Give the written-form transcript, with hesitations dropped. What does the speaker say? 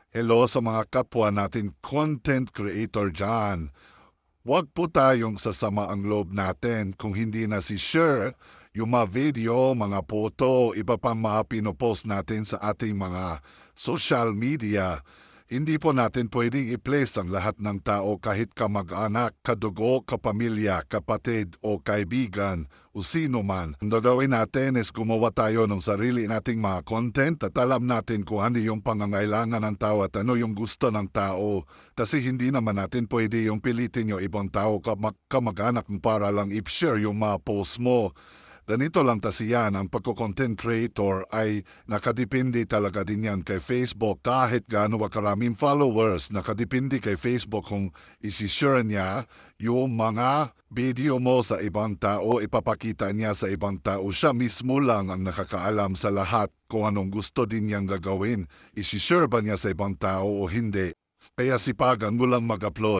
Hello sa mga kapwa natin content creator dyan. Huwag po tayong sasama ang loob natin kung hindi na si share yung mga video, mga photo, iba pang mga pinopost natin sa ating mga social media. Hindi po natin pwedeng i-place ang lahat ng tao kahit kamag-anak, kadugo, kapamilya, kapatid o kaibigan o sino man. Ang gagawin natin is gumawa tayo ng sarili nating mga content at alam natin kung ano yung pangangailangan ng tao at ano yung gusto ng tao. Kasi hindi naman natin pwede yung pilitin yung ibang tao kamag-anak mo para lang i-share yung mga post mo. Ganito lang kasi yan, ang pagko-content creator ay nakadepende talaga din yan kay Facebook. Kahit gaano karaming followers, nakadepende kay Facebook kung isi-share niya yung mga video mo sa ibang tao, ipapakita niya sa ibang tao. Siya mismo lang ang nakakaalam sa lahat kung anong gusto din niyang gagawin. Isi-share ba niya sa ibang tao o hindi. Kaya sipagan mo lang mag-upload.